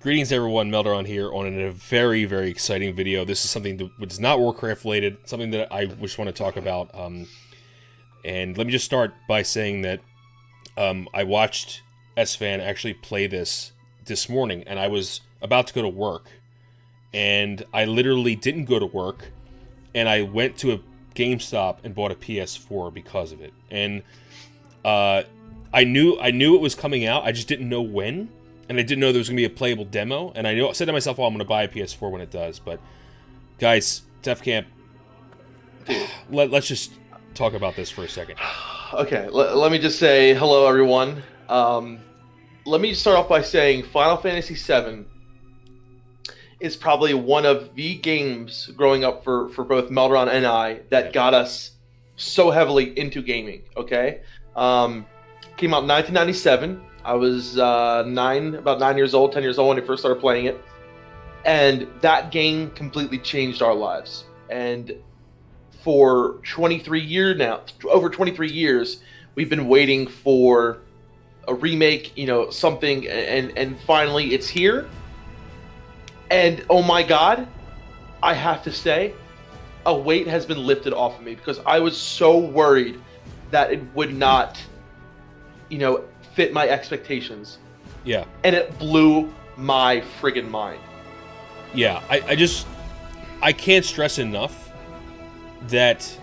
Greetings everyone, Melderon here on a very, very exciting video. This is something that is not Warcraft related, something that I just want to talk about. And let me just start by saying that I watched S-Fan actually play this morning, and I was about to go to work. And I literally didn't go to work, and I went to a GameStop and bought a PS4 because of it. And I knew it was coming out, I just didn't know when. And I didn't know there was going to be a playable demo. And I said to myself, well, I'm going to buy a PS4 when it does. But, guys, Defcamp, let's just talk about this for a second. Okay, let me just say hello, everyone. Let me start off by saying Final Fantasy VII is probably one of the games growing up for both Melderon and I that got us so heavily into gaming, okay? Came out in 1997. I was about 9 years old, 10 years old when I first started playing it. And that game completely changed our lives. And for 23 years now, over 23 years, we've been waiting for a remake, something, and finally it's here. And oh my God, I have to say, a weight has been lifted off of me because I was so worried that it would not, fit my expectations. Yeah. And it blew my friggin' mind. Yeah, I can't stress enough that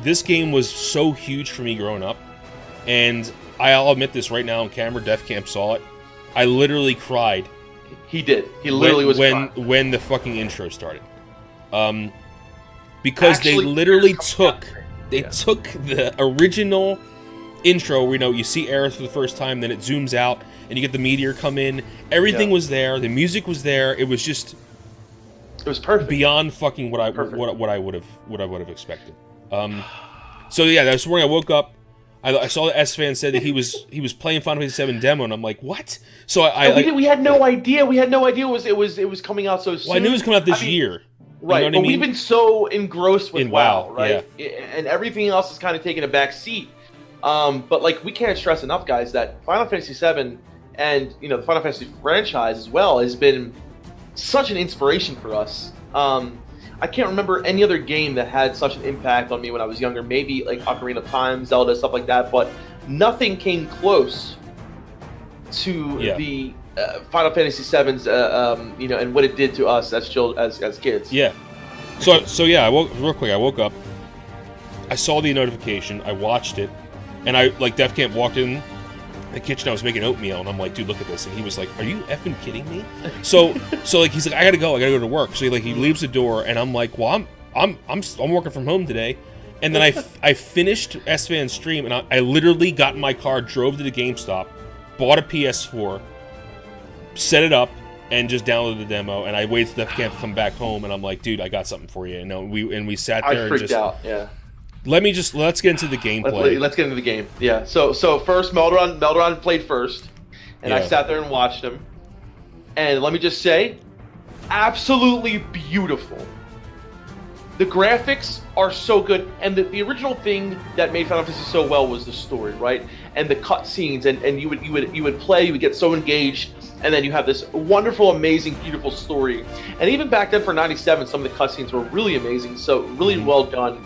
this game was so huge for me growing up, and I'll admit this right now on camera, Defcamp saw it. I literally cried. He did. He literally was crying. When the fucking intro started. Because they literally took the original intro where you see Aerith for the first time, then it zooms out and you get the meteor come in. Everything was there, the music was there. It was perfect, beyond fucking what I would have expected. So yeah, this morning I woke up, I saw the S-Fan said that he was playing Final Fantasy VII demo, and I'm like, what? So we had no idea. We had no idea it was coming out so soon. Well, I knew it was coming out this year. Right, you know what I mean? We've been so engrossed with WoW, right? Yeah. And everything else is kind of taking a back seat. But we can't stress enough, guys, that Final Fantasy VII and the Final Fantasy franchise as well has been such an inspiration for us. I can't remember any other game that had such an impact on me when I was younger. Maybe like Ocarina of Time, Zelda, stuff like that, but nothing came close to the Final Fantasy VII's, and what it did to us as kids. Yeah. So yeah, I woke up, I saw the notification, I watched it. And Defcamp walked in the kitchen, I was making oatmeal, and I'm like, dude, look at this. And he was like, are you effing kidding me? So he's like, I gotta go to work. So he leaves the door, and I'm like, well, I'm working from home today. And then I finished S-Fan's stream, and I literally got in my car, drove to the GameStop, bought a PS4, set it up, and just downloaded the demo. And I waited for Defcamp to come back home, and I'm like, dude, I got something for you. And we sat there. I freaked out. Yeah. Let's get into the gameplay. Let's get into the game. Yeah. So first, Melderon played first, and I sat there and watched him. And let me just say, absolutely beautiful. The graphics are so good, and the original thing that made Final Fantasy so well was the story, right? And the cutscenes, and you would play, you would get so engaged, and then you have this wonderful, amazing, beautiful story. And even back then for '97, some of the cutscenes were really amazing, so really well done.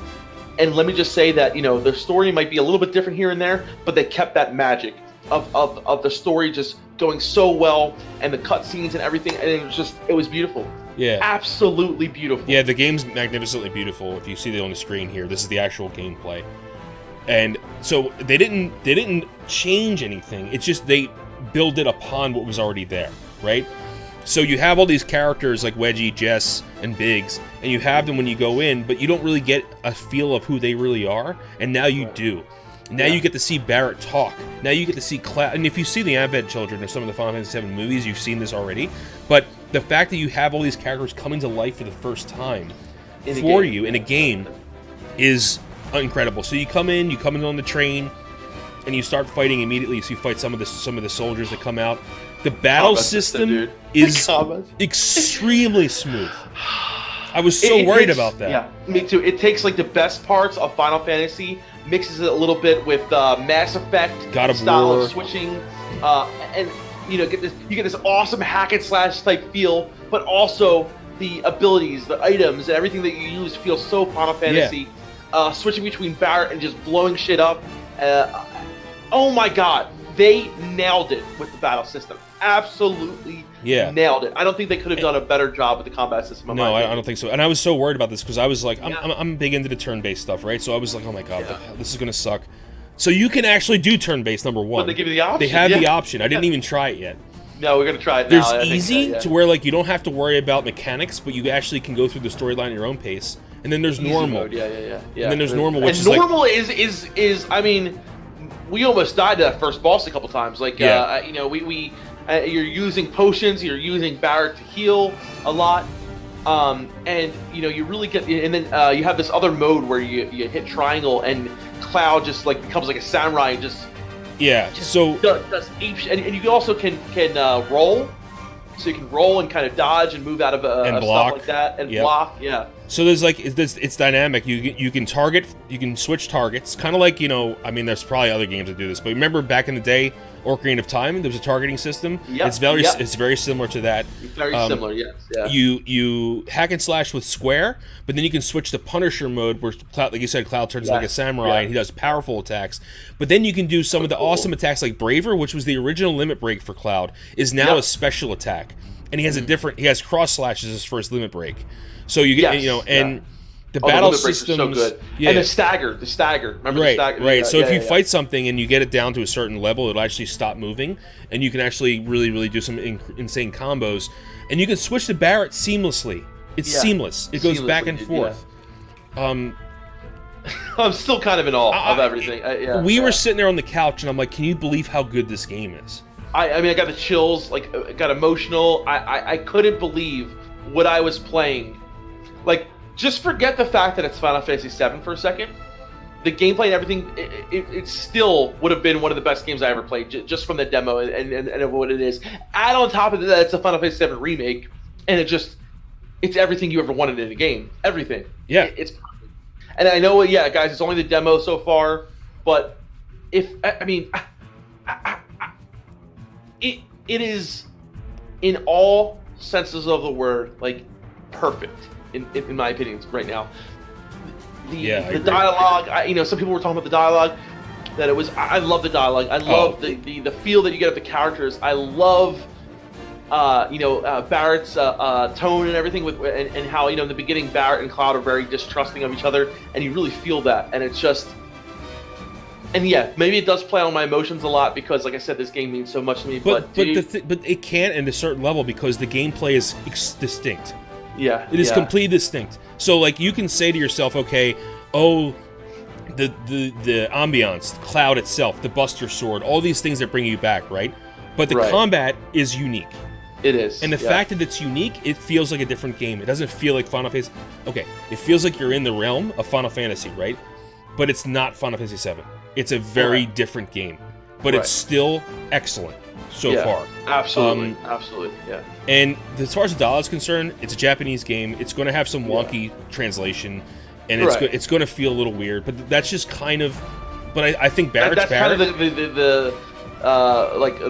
And let me just say that, the story might be a little bit different here and there, but they kept that magic of the story just going so well, and the cutscenes and everything, and it was beautiful. Yeah. Absolutely beautiful. Yeah, the game's magnificently beautiful. If you see it on the screen here, this is the actual gameplay. And so they didn't change anything. It's just they build it upon what was already there, right? So you have all these characters like Wedgie, Jess, and Biggs, and you have them when you go in, but you don't really get a feel of who they really are, and now you do. Now you get to see Barrett talk. Now you get to see Cloud, and if you see the Advent Children or some of the Final Fantasy VII movies, you've seen this already, but the fact that you have all these characters coming to life for the first time for you in a game is incredible. So you come in on the train, and you start fighting immediately. So you fight some of the soldiers that come out. The battle system is extremely smooth. I was so worried about that. Yeah, me too. It takes the best parts of Final Fantasy, mixes it a little bit with Mass Effect God of style War. of switching, and you get this awesome hack and slash type feel, but also the abilities, the items, and everything that you use feels so Final Fantasy. Switching between Barret and just blowing shit up. Oh my god, they nailed it with the battle system. Absolutely nailed it. I don't think they could have done a better job with the combat system. No, I don't think so. And I was so worried about this because I was like, I'm big into the turn-based stuff, right? So I was like, oh my god, this is gonna suck. So you can actually do turn-based, number one. But they give you the option. They have the option. I didn't even try it yet. No, we're gonna try it now. There's easy to where like you don't have to worry about mechanics, but you actually can go through the storyline at your own pace. And then there's normal. Mode. Yeah. And then there's normal, which and is normal is I mean, we almost died to that first boss a couple times. Like, you know, you're using potions, you're using Barret to heal a lot, and you know you really get. And then you have this other mode where you hit triangle and Cloud just like becomes like a samurai and just so does and you also can roll. So you can roll and kind of dodge and move out of stuff like that and block. Yeah. So there's like it's dynamic. You can target. You can switch targets. Kind of like, you know. I mean, there's probably other games that do this, but remember back in the day, Ocarina of Time, there was a targeting system. Yep. It's very similar to that. Very similar. Yes. Yeah. You hack and slash with square, but then you can switch to Punisher mode, where Cloud, like you said, Cloud turns like a samurai and he does powerful attacks. But then you can do some of the awesome attacks like Braver, which was the original limit break for Cloud, is now a special attack, and he has he has cross slashes as for his limit break. So you get and the battle systems are so good. And the stagger. Remember the stagger? Right. So if you fight something and you get it down to a certain level, it'll actually stop moving, and you can actually really do some insane combos, and you can switch to Barret seamlessly. It's seamless. It goes back and forth. I'm still kind of in awe of everything. We were sitting there on the couch, and I'm like, can you believe how good this game is? I mean, I got the chills. Like, I got emotional. I couldn't believe what I was playing. Like, just forget the fact that it's Final Fantasy VII for a second. The gameplay and everything, it still would have been one of the best games I ever played, just from the demo and what it is. Add on top of that, it's a Final Fantasy VII remake, and it's everything you ever wanted in a game. Everything. Yeah. It's perfect. And I know, guys, it's only the demo so far, but it is, in all senses of the word, like, perfect. In my opinion, right now, the dialogue. Some people were talking about the dialogue. That it was. I love the dialogue. I love the feel that you get of the characters. I love, Barret's tone and everything and how in the beginning Barret and Cloud are very distrusting of each other, and you really feel that, and it's just. And maybe it does play on my emotions a lot because, like I said, this game means so much to me. But it can't at a certain level because the gameplay is distinct. Yeah, it is completely distinct. So, like, you can say to yourself, okay, the ambiance, the Cloud itself, the Buster Sword, all these things that bring you back, right? But the combat is unique. It is. And the fact that it's unique, it feels like a different game. It doesn't feel like Final Fantasy. Okay, it feels like you're in the realm of Final Fantasy, right? But it's not Final Fantasy VII. It's a very different game. But it's still excellent so far. Absolutely. Yeah. And as far as the dialogue is concerned, it's a Japanese game. It's going to have some wonky translation, and it's going to feel a little weird. But that's just kind of. But I think Barret's Barret. That's kind of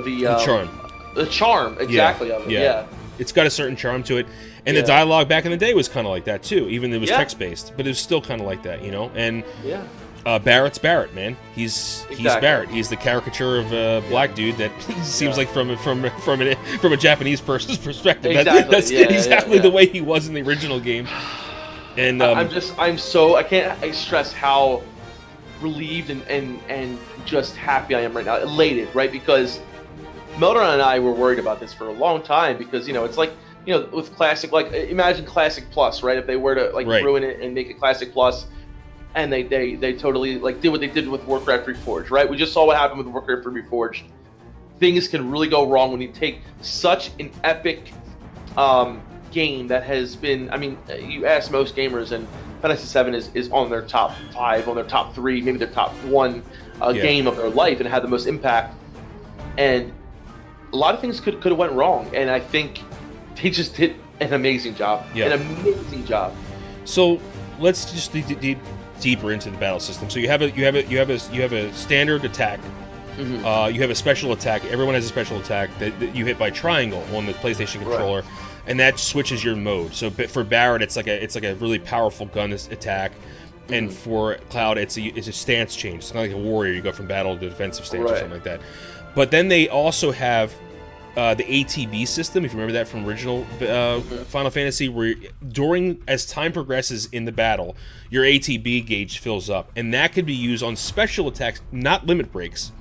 the charm. The charm, exactly. Of it. Yeah. It's got a certain charm to it, and the dialogue back in the day was kind of like that too. Even though it was text based, but it was still kind of like that, And Barret's Barret, man. He's Barret. He's the caricature of a black dude that seems like from a Japanese person's perspective. Exactly. That's exactly the way he was in the original game. And I can't stress how relieved and just happy I am right now, elated, right? Because Melderon and I were worried about this for a long time because it's like with Classic, like imagine Classic Plus, right? If they were to ruin it and make it Classic Plus. And they totally did what they did with Warcraft Reforged, right? We just saw what happened with Warcraft Reforged. Things can really go wrong when you take such an epic game that has been. I mean, you ask most gamers, and Fantasy VII is on their top 5, on their top 3, maybe their top 1 game of their life, and had the most impact. And a lot of things could have went wrong, and I think they just did an amazing job. Yeah. An amazing job. So let's just deeper into the battle system. So you have a standard attack, You have a special attack. Everyone has a special attack that you hit by triangle on the PlayStation controller, and that switches your mode. So for Barrett, it's like a really powerful gun attack, and for Cloud, it's a stance change. It's not like a warrior. You go from battle to defensive stance or something like that. But then they also have the ATB system, if you remember that from original Final Fantasy, where as time progresses in the battle, your ATB gauge fills up, and that could be used on special attacks, not limit breaks.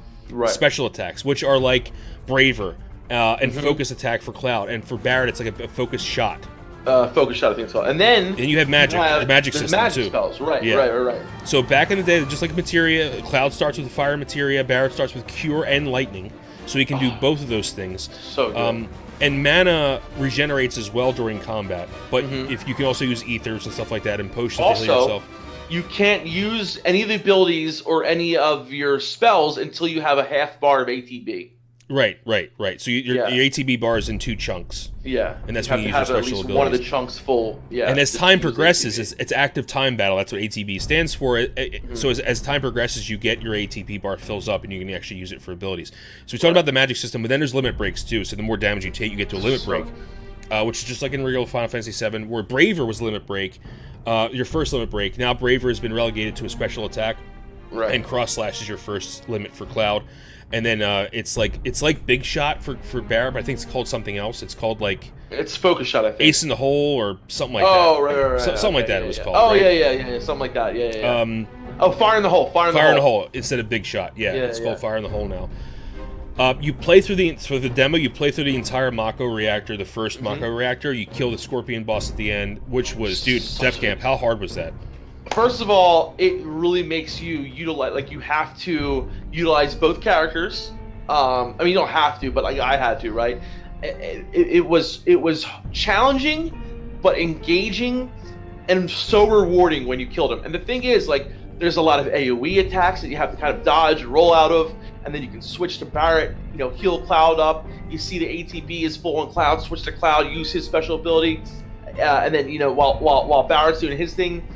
Special attacks, which are like Braver and Focus Attack for Cloud, and for Barrett, it's like a Focus Shot. Focus Shot, I think so. And then you have magic, the magic system magic too. Spells, right. So back in the day, just like Materia, Cloud starts with Fire Materia, Barrett starts with Cure and Lightning, so he can do both of those things. So good. And mana regenerates as well during combat, but if you can also use ethers and stuff like that and potions to heal yourself. You can't use any of the abilities or any of your spells until you have a half bar of ATB. Right. So your ATB bar is in 2 chunks. Yeah. And that's when you use your special abilities. One of the chunks full. Yeah. And as time progresses, it's active time battle. That's what ATB stands for. So as time progresses, you get your ATB bar fills up, and you can actually use it for abilities. So we talked about the magic system, but then there's limit breaks too. So the more damage you take, you get to a limit break, which is just like in regular Final Fantasy VII, where Braver was limit break, your first limit break. Now Braver has been relegated to a special attack, and Cross Slash is your first limit for Cloud. And then it's like Big Shot for Barrett, but I think it's called something else. It's called like it's Focus Shot, I think. Ace in the Hole or something like that. Oh, right. Something like that it was called. Oh, right? yeah, something like that. Yeah. Fire in the Hole. Fire in the Hole instead of Big Shot. Yeah, it's called Fire in the Hole now. You play through for the demo. You play through the entire Mako reactor, the first Mako reactor. You kill the Scorpion boss at the end, which was Defcamp. How hard was that? First of all, it really makes you utilize you have to utilize both characters. I mean, you don't have to, but I had to, right? It was challenging, but engaging, and so rewarding when you killed him. And the thing is, there's a lot of AoE attacks that you have to kind of dodge, roll out of, and then you can switch to Barrett, heal Cloud up. You see the ATB is full on Cloud, switch to Cloud, use his special ability, and then while Barrett's doing his thing.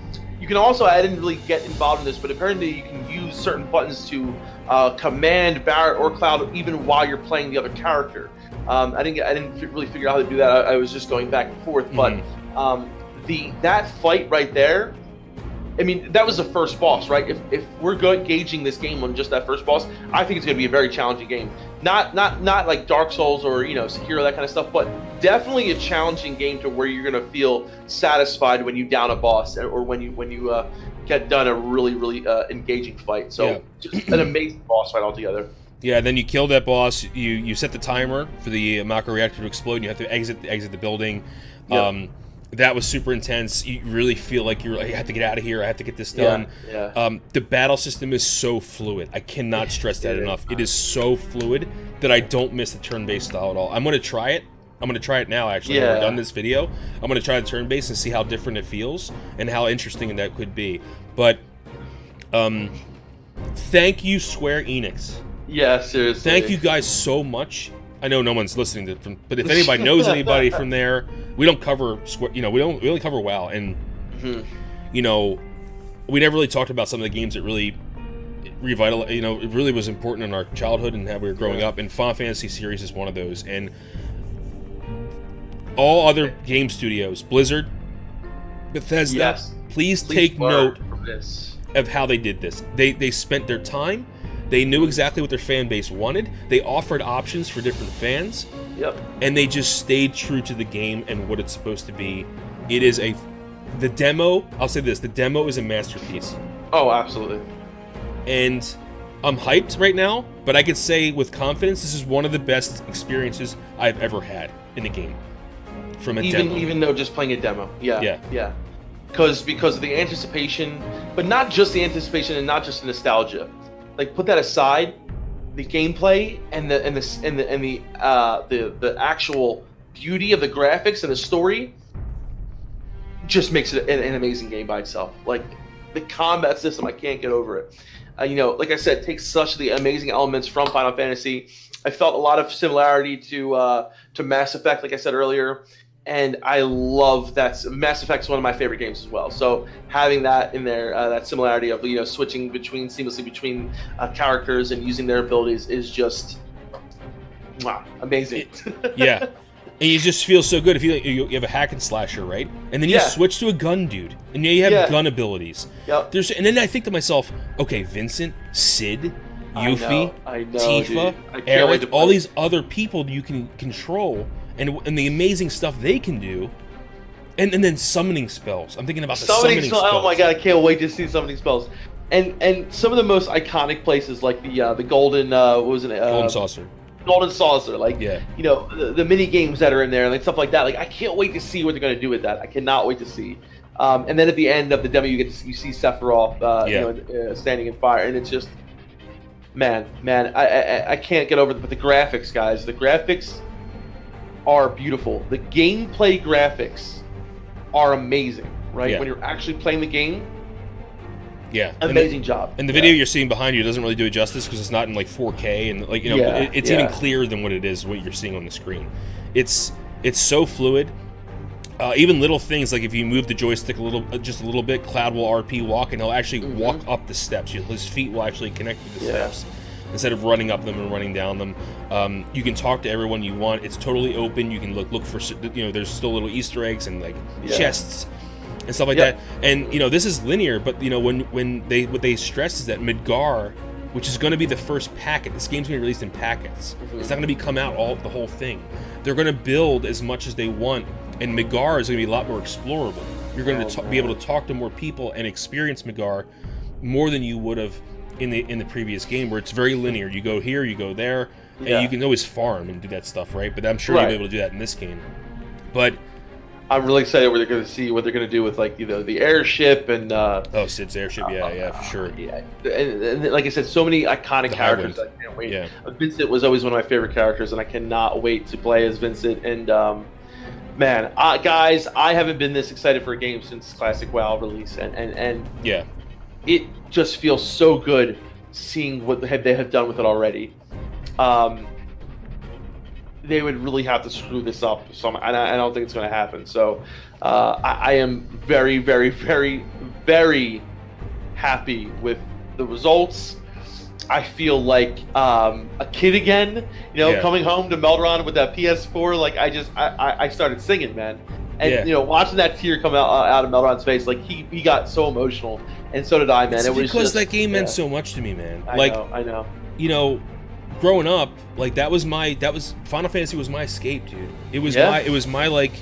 You can also, I didn't really get involved in this, but apparently you can use certain buttons to command Barrett or Cloud even while you're playing the other character. I didn't really figure out how to do that. I was just going back and forth, but that fight right there, I mean, that was the first boss, right? If we're gauging this game on just that first boss, I think it's going to be a very challenging game. Not like Dark Souls or Sekiro, that kind of stuff, but definitely a challenging game to where you're going to feel satisfied when you down a boss or when you get done a really engaging fight. So just an amazing boss fight altogether. Yeah, then you kill that boss. You set the timer for the Mako reactor to explode. And you have to exit the building. Yep. That was super intense. You really feel like I have to get out of here. I have to get this done. Yeah. The battle system is so fluid. I cannot stress that enough. It is so fluid that I don't miss the turn-based style at all. I'm going to try it. I'm going to try it now, actually. When we're done this video, I'm going to try the turn-based and see how different it feels and how interesting that could be. But thank you, Square Enix. Yeah, seriously. Thank you guys so much. I know no one's listening to it, but if anybody knows anybody from there, we don't cover Square. We only cover WoW, and we never really talked about some of the games that really revitalized. It really was important in our childhood and how we were growing up. And Final Fantasy series is one of those. And all other game studios, Blizzard, Bethesda, please take note of how they did this. They spent their time. They knew exactly what their fan base wanted. They offered options for different fans. Yep. And they just stayed true to the game and what it's supposed to be. It is the demo, I'll say this, the demo is a masterpiece. Oh, absolutely. And I'm hyped right now, but I could say with confidence, this is one of the best experiences I've ever had in a game. From a demo. Even though just playing a demo. Yeah. Because of the anticipation, but not just the anticipation and not just the nostalgia. Put that aside, the gameplay and the actual beauty of the graphics and the story just makes it an amazing game by itself. The combat system, I can't get over it. Like I said, takes such the amazing elements from Final Fantasy. I felt a lot of similarity to Mass Effect, like I said earlier. and I love that. Mass Effect's one of my favorite games as well. So having that in there, that similarity of switching seamlessly between characters and using their abilities is just amazing. Yeah. And you just feel so good if you have a hack and slasher, right? And then you switch to a gun dude, and now you have gun abilities. Yep. And then I think to myself, okay, Vincent, Sid, Yuffie, Tifa, Eric, all these other people you can control, and the amazing stuff they can do, and then summoning spells. I'm thinking about the summoning spells. Oh my god, I can't wait to see summoning spells. And some of the most iconic places, like the golden Golden Saucer. Golden Saucer, the mini games that are in there, like stuff like that. Like, I can't wait to see what they're going to do with that. I cannot wait to see. And then at the end of the demo, you see Sephiroth, standing in fire, and it's just, man, I can't get over it. But the graphics, guys, the graphics are beautiful. The gameplay graphics are amazing, right? When you're actually playing the game. Yeah, amazing job. And the video you're seeing behind you doesn't really do it justice because it's not in like 4K and it's even clearer than what it is what you're seeing on the screen. It's so fluid. Even little things like if you move the joystick just a little bit, Cloud will RP walk and he'll actually walk up the steps. His feet will actually connect with the steps instead of running up them and running down them. You can talk to everyone you want. It's totally open. You can look for there's still little Easter eggs and like chests and stuff like that. And this is linear, but when what they stress is that Midgar, which is going to be the first packet, this game's going to be released in packets. It's not going to come out the whole thing. They're going to build as much as they want, and Midgar is going to be a lot more explorable. You're going to be able to talk to more people and experience Midgar more than you would have in the previous game, where it's very linear. You go here, you go there, and you can always farm and do that stuff, right? But I'm sure you'll be able to do that in this game. But I'm really excited what they're going to see, what they're going to do with the airship and Sid's airship, for sure. Yeah, and like I said, so many iconic characters. I can't wait. Yeah. Vincent was always one of my favorite characters, and I cannot wait to play as Vincent. And man, guys, I haven't been this excited for a game since Classic WoW release, and it just feels so good seeing what they have done with it already. They would really have to screw this up, and I don't think it's going to happen. So I am very, very, very, very happy with the results. I feel like a kid again, coming home to Melderon with that PS4. Like I started singing, man. And watching that tear come out of Melderon's face, like he got so emotional, and so did I, man. It was because that game meant so much to me, man. I know. Growing up, like that was Final Fantasy was my escape, dude. It was my like,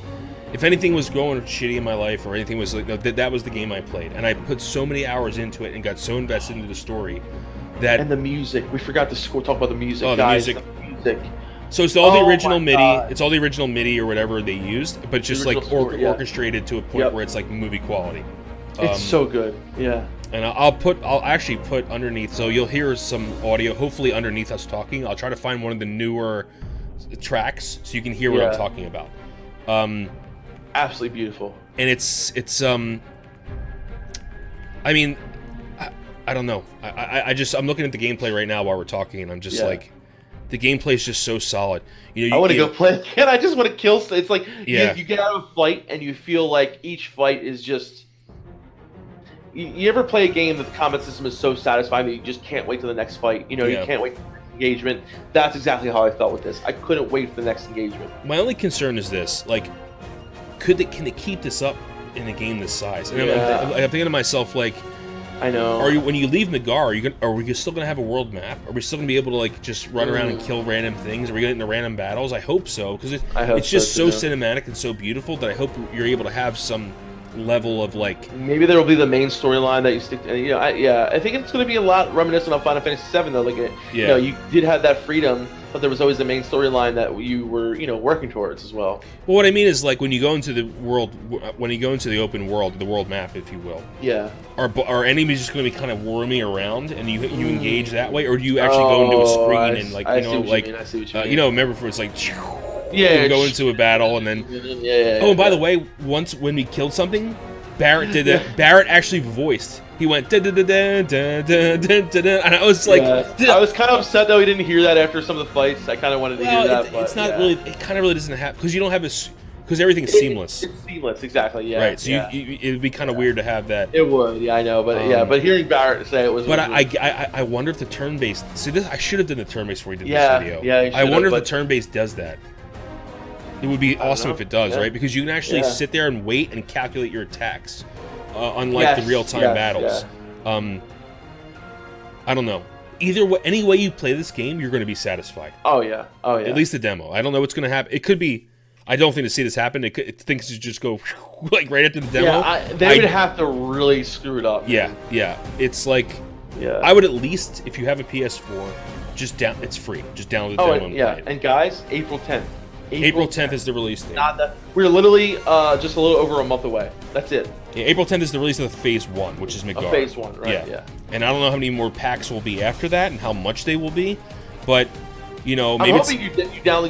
if anything was going shitty in my life or anything was like, that was the game I played, and I put so many hours into it and got so invested into the story that. And the music, we forgot to talk about the music. Oh, guys. The music. So it's all the original MIDI. It's all the original MIDI or whatever they used, but just like orchestrated to a point where it's like movie quality. It's so good, And I'll actually put underneath, so you'll hear some audio, hopefully underneath us talking. I'll try to find one of the newer tracks so you can hear what I'm talking about. Absolutely beautiful. And it's I mean, I don't know. I'm looking at the gameplay right now while we're talking, and I'm just like, the gameplay is just so solid. I want to go play again. I just want to kill. It's like you get out of a fight and you feel like each fight is just. You ever play a game that the combat system is so satisfying that you just can't wait to the next fight? You can't wait for the next engagement. That's exactly how I felt with this. I couldn't wait for the next engagement. My only concern is this: like, can they keep this up in a game this size? And I'm thinking to myself, like, I know. When you leave Midgar, are we still gonna have a world map? Are we still gonna be able to like just run around and kill random things? Are we gonna get into random battles? I hope so, because it's just so cinematic and so beautiful that I hope you're able to have some level of like. Maybe there will be the main storyline that you stick to. I think it's going to be a lot reminiscent of Final Fantasy VII though. Like, you did have that freedom, but there was always the main storyline that you were, working towards as well. Well, what I mean is, like, when you go into the world, when you go into the open world, the world map, if you will. Yeah. Are enemies just going to be kind of worming around, and you engage that way, or do you actually go into a screen and like I see what you mean. remember for it's like. Yeah, go into a battle and then. Oh, and by the way, once when we killed something, Barrett did that. Barrett actually voiced. He went da da da da da da da da, and I was like, I was kind of upset though. We didn't hear that after some of the fights. I kind of wanted to hear that. It's not really. It kind of really doesn't happen because you don't have because everything's seamless. It's seamless, exactly. Yeah. Right. So yeah. it'd be kind of weird to have that. It would. Yeah, I know. But but hearing Barrett say it was. But I wonder if the turn-based. See, this I should have done the turn-based before we did Yeah, this video. yeah, I wonder if the turn-based does that. It would be awesome know. if it does, Yeah. right? Because you can actually Yeah. sit there and wait and calculate your attacks, unlike the real-time battles. Yeah. I don't know. Either way, any way you play this game, you're going to be satisfied. Oh yeah. Oh yeah. At least the demo. I don't know what's going to happen. It could be. I don't think to see this happen. Things just go like right after the demo. Yeah, they would have to really screw it up. Yeah, yeah. It's like. Yeah. I would at least, if you have a PS4, just it's free. Just download the demo and play it. And guys, April 10th. April 10th is the release date. We're literally just a little over a month away. That's it. Yeah, April 10th is the release of the Phase 1, which is Midgar. Phase 1, right? Yeah. And I don't know how many more packs will be after that and how much they will be, but maybe I'm hoping you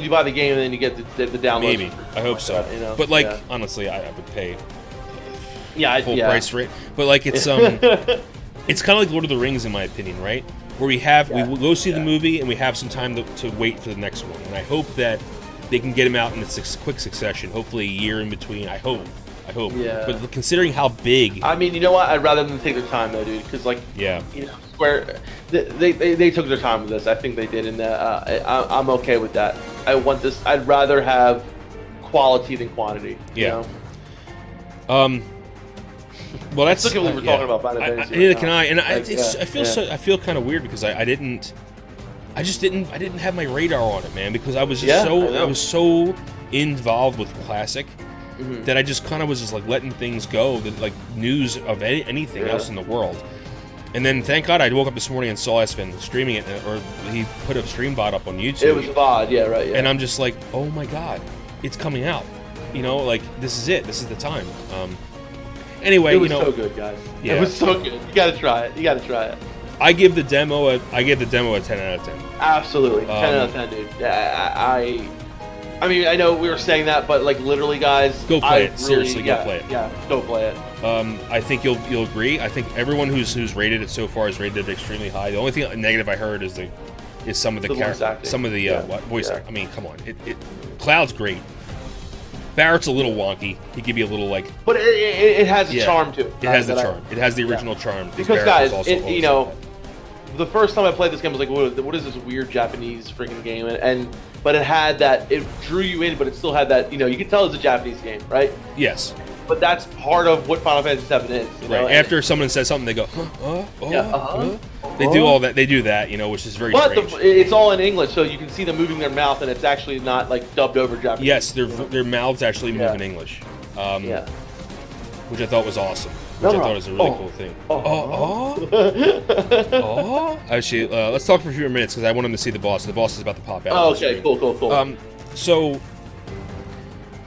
buy the game and then you get the download. Maybe. I hope so. That, But honestly, I would pay full price for it. But like it's it's kind of like Lord of the Rings in my opinion, right? Where we will go see the movie and we have some time to wait for the next one. And I hope that they can get them out in a quick succession, hopefully a year in between. I hope. Yeah. But considering how big, I mean, you know what? I'd rather them take their time though, dude. Because Square, they took their time with this. I think they did, and I'm okay with that. I want this. I'd rather have quality than quantity. Yeah. Well, that's. Look at what we're talking about Final Fantasy. Neither can I, and I feel kind of weird because I didn't have my radar on it, man, because I was just so involved with Classic that I just kind of was just like letting things go, like news of anything else in the world. And then thank God I woke up this morning and saw Esvin streaming it, or he put a stream bot up on YouTube. It was VOD, yeah, right. Yeah. And I'm just like, oh my God, it's coming out. Like this is it. This is the time. Anyway, it was so good, guys. Yeah. It was so good. You gotta try it. I give the demo a 10 out of 10. Absolutely, 10 out of 10, dude. Yeah, I mean, I know we were saying that, but like literally, guys, go play it. Seriously, go play it. Yeah, go play it. I think you'll agree. I think everyone who's rated it so far has rated it extremely high. The only thing negative I heard is some of the characters, some of the voice acting. I mean, come on, Cloud's great. Barrett's a little wonky. He could be a little like, but it has a charm to it. It has the charm. It has the original charm. Because guys, the first time I played this game, I was like, what is this weird Japanese freaking game? But it had that, it drew you in, but it still had that, you could tell it's a Japanese game, right? Yes. But that's part of what Final Fantasy VII is. Right. After someone says something, they go, They do all that. They do that, which is very strange. But it's all in English, so you can see them moving their mouth, and it's actually not like dubbed over Japanese. Yes, their mouths actually move in English. Which I thought was awesome. Which I thought was a really cool thing. Actually, let's talk for a few more minutes because I want him to see the boss. The boss is about to pop out. Oh, okay, cool. So,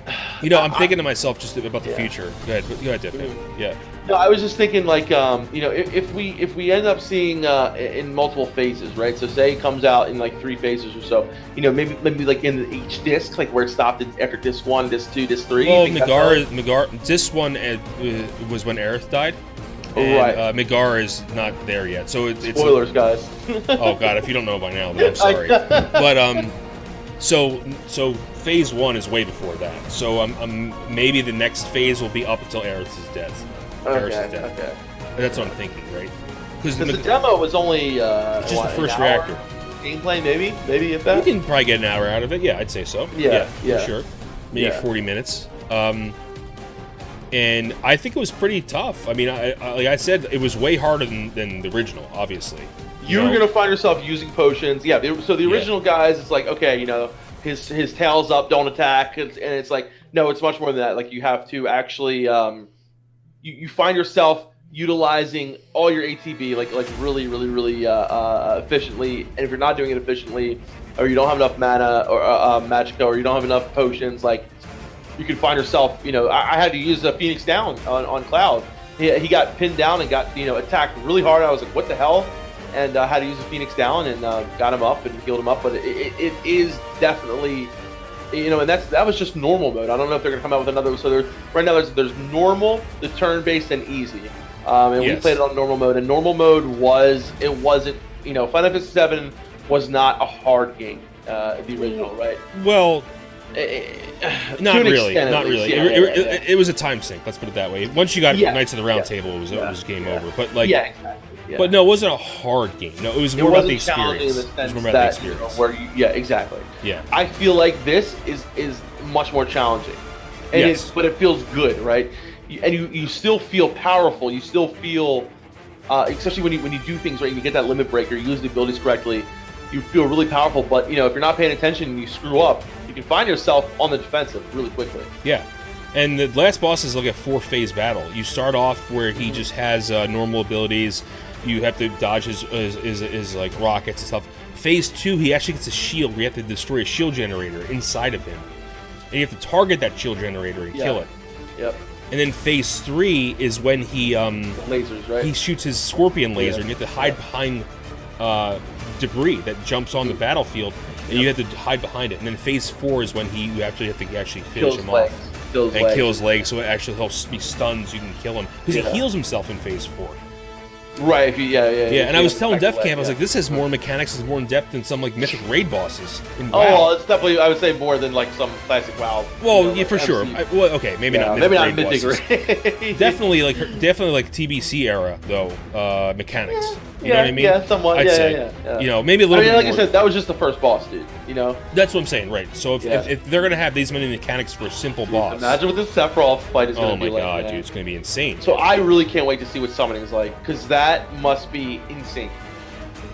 I'm thinking to myself just about the future. Go ahead, Defcamp. Yeah. No, I was just thinking like, if we end up seeing in multiple phases, right? So say it comes out in like 3 phases or so, maybe like in each disc, like where it stopped after disc 1, disc 2, disc 3. Well, Midgar, disc 1 was when Aerith died. And, right. Midgar is not there yet, so it's spoilers, guys. Oh God, if you don't know by now, then I'm sorry. But so phase 1 is way before that. So maybe the next phase will be up until Aerith's death. Okay. That's what I'm thinking, right? Because the demo was only just the first reactor. Gameplay, maybe if that. You can probably get an hour out of it. Yeah, I'd say so. Yeah, for sure. Maybe 40 minutes. And I think it was pretty tough. I mean, like I said, it was way harder than the original. Obviously, you were gonna find yourself using potions. Yeah. So the original guys, it's like, okay, his tail's up, don't attack, and it's like, no, it's much more than that. Like you have to actually. You find yourself utilizing all your ATB like really efficiently, and if you're not doing it efficiently, or you don't have enough mana or magicka, or you don't have enough potions, like you can find yourself. I had to use a Phoenix Down on Cloud. He got pinned down and got attacked really hard. I was like, what the hell? And I had to use a Phoenix Down and got him up and healed him up. But it is definitely. And that was just normal mode. I don't know if they're gonna come out with another. So right now there's normal, the turn-based, and easy. We played it on normal mode. And normal mode wasn't. Final Fantasy VII was not a hard game. The original, right? Well, Not really. Not really. It was a time sink. Let's put it that way. Once you got Knights of the Round Table, it was game over. But like, exactly. But no, it wasn't a hard game. No, it was more about the experience. It was more about the experience. Exactly. Yeah. I feel like this is much more challenging, and but it feels good, right? And you still feel powerful. You still feel, especially when you do things right, and you get that limit breaker, you use the abilities correctly, you feel really powerful. But if you're not paying attention and you screw up, you can find yourself on the defensive really quickly. Yeah. And the last boss is like a 4-phase battle. You start off where he just has normal abilities. You have to dodge his like rockets and stuff. Phase 2, he actually gets a shield. We have to destroy a shield generator inside of him, and you have to target that shield generator and kill it. Yep. And then phase 3 is when he lasers, right? He shoots his scorpion laser, and you have to hide behind debris that jumps on the battlefield, and you have to hide behind it. And then phase 4 is when you actually have to finish him off. Kills legs, so it actually helps be stunned so you can kill him. Because he heals himself in phase 4. Right, and I was telling Defcamp, I was like, this has more mechanics, is more in depth than some like mythic raid bosses in WoW. Well, it's definitely, I would say, more than like some classic WoW. Well, for sure. Okay, maybe not mythic raid. definitely like TBC era though, mechanics. You know what I mean? Yeah, somewhat. I'd say. Maybe a little bit like more. I said, that was just the first boss, dude. That's what I'm saying, right? So if they're gonna have these many mechanics for a simple boss, imagine what this Sephiroth fight is gonna be like. Oh my god, dude, it's gonna be insane. So I really can't wait to see what summoning is like, because that must be insane.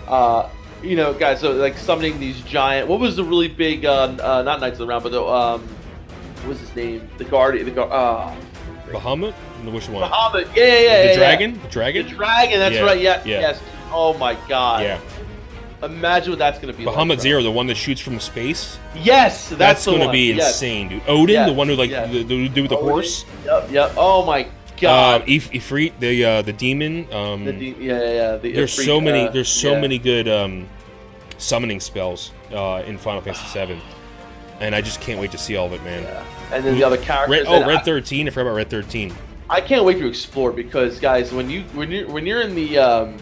Guys, so like summoning these giant. What was the really big? Not Knights of the Round, but the what was his name? The Guardian. Bahamut? Which one? Bahamut. Yeah. The dragon. The dragon. The dragon. That's right. Yes. Oh my god. Yeah. Imagine what that's going to be Bahamut like. Zero, the one that shoots from space. Yes, that's going to be insane, dude. Odin, the one who the dude with the horse. Yep. Oh my god. Ifrit, the demon. There's so many. There's so many good summoning spells in Final Fantasy VII, and I just can't wait to see all of it, man. Yeah. And then the other characters. Red 13. I forgot about Red 13. I can't wait to explore, because guys, when you're in the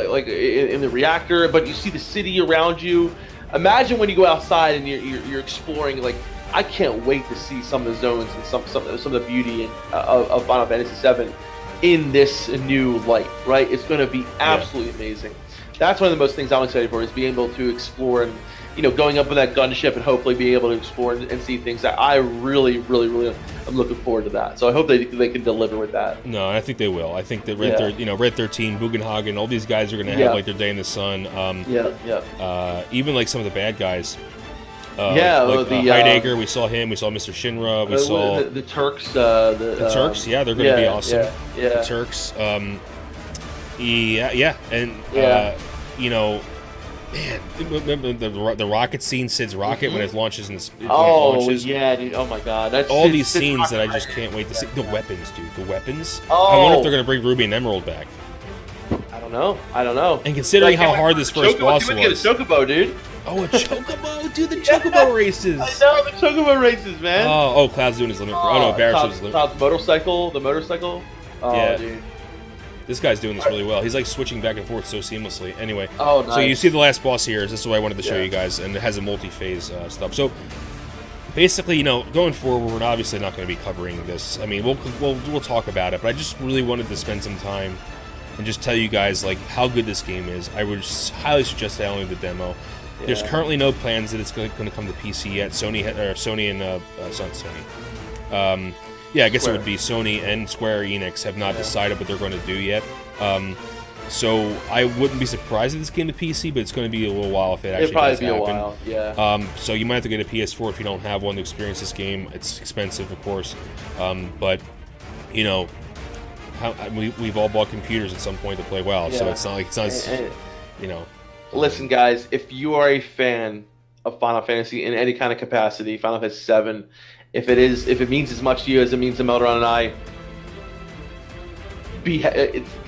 like in the reactor, but you see the city around you. Imagine when you go outside and you're exploring. Like, I can't wait to see some of the zones and some of the beauty of Final Fantasy VII in this new light. Right? It's going to be absolutely amazing. That's one of the most things I'm excited for, is being able to explore and going up with that gunship and hopefully be able to explore and see things that I really am looking forward to that. So I hope they can deliver with that. No, I think they will. I think that Red 13, Bugenhagen, all these guys are going to have like their day in the sun. Even like some of the bad guys. Heidegger, we saw him. We saw Mr. Shinra. We saw the Turks. The Turks, they're going to be awesome. Yeah. The Turks. And man, remember the rocket scene, Sid's rocket, when it launches in the launches. Yeah, dude. Oh my god, that's all these scenes that I just can't wait to see. The weapons, dude. The weapons. I wonder if they're gonna bring Ruby and Emerald back. I don't know. And considering how hard this first boss was, get a chocobo, dude. Oh, a chocobo, dude! The chocobo races. I know, the chocobo races, man. Oh, Cloud's doing his limit. Barrett's doing his limit. Cloud's motorcycle. The motorcycle. Oh, yeah, dude. This guy's doing this really well. He's like switching back and forth so seamlessly. Anyway, nice. So you see the last boss here. This is what I wanted to show you guys, and it has a multi-phase stuff. So basically, going forward, we're obviously not going to be covering this. I mean, we'll talk about it, but I just really wanted to spend some time and just tell you guys like how good this game is. I would highly suggest downloading the demo. Yeah. There's currently no plans that it's going to come to PC yet. Sony and I guess it would be Sony and Square Enix have not decided what they're going to do yet. So I wouldn't be surprised if this came to PC, but it's going to be a little while if it actually does happen. It'll probably be a while, yeah. So you might have to get a PS4 if you don't have one to experience this game. It's expensive, of course, but we've all bought computers at some point to play WoW, so it's not like Listen, guys, if you are a fan of Final Fantasy in any kind of capacity, Final Fantasy VII. If it means as much to you as it means to Melderon and I,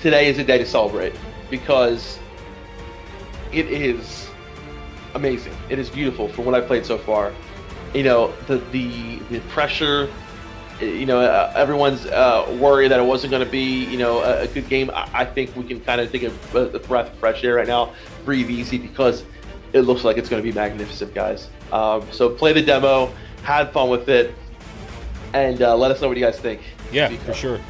today is a day to celebrate, because it is amazing. It is beautiful from what I've played so far. The pressure. Everyone's worried that it wasn't going to be a good game. I think we can kind of take a breath of fresh air right now, breathe easy, because it looks like it's going to be magnificent, guys. So play the demo. had fun with it, and let us know what you guys think. Yeah, for sure.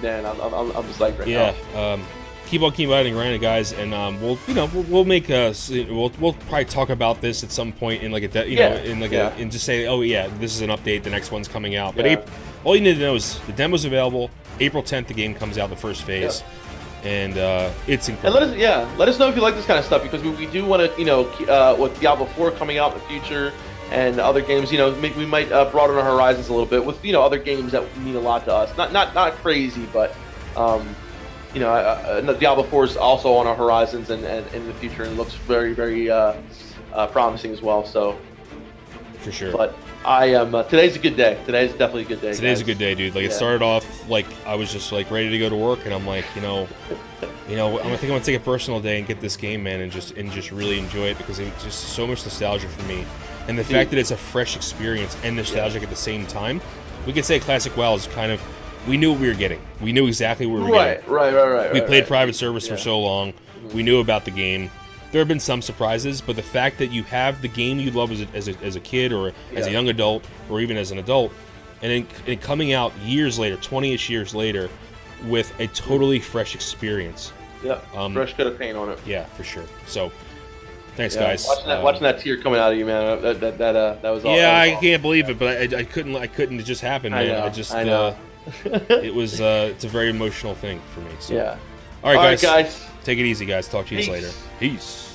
Man, I'm just like right now. Yeah. Keep on grinding, guys, and we'll make we'll probably talk about this at some point in like and just say, oh yeah, this is an update, the next one's coming out. But all you need to know is the demo's available. April 10th, the game comes out, the first phase, and it's incredible. And let us know if you like this kind of stuff, because we do want to with Diablo 4 coming out in the future and other games, we might broaden our horizons a little bit with other games that mean a lot to us. Not crazy, but. Diablo 4 is also on our horizons and in the future, and looks very, very promising as well. So, for sure. But I am. Today's a good day. Today's definitely a good day. Today's a good day, dude. Like it started off like I was just like ready to go to work, and I'm like, I'm gonna take a personal day and get this game, man, and just really enjoy it, because it's just so much nostalgia for me, and the fact that it's a fresh experience and nostalgic at the same time. We could say Classic WoW is kind of. We knew what we were getting. We knew exactly what we were getting. Right. We played private service for so long. We knew about the game. There have been some surprises, but the fact that you have the game you love as a kid or as a young adult or even as an adult, and then coming out years later, 20-ish years later, with a totally fresh experience. Yeah, fresh coat of paint on it. Yeah, for sure. So, thanks, guys. Watching that tear coming out of you, man. That was all. Yeah, I can't believe it, but I couldn't. It just happened, man. I know. It's a very emotional thing for me. So. Yeah. All right, guys. Take it easy, guys. Talk to you later. Peace.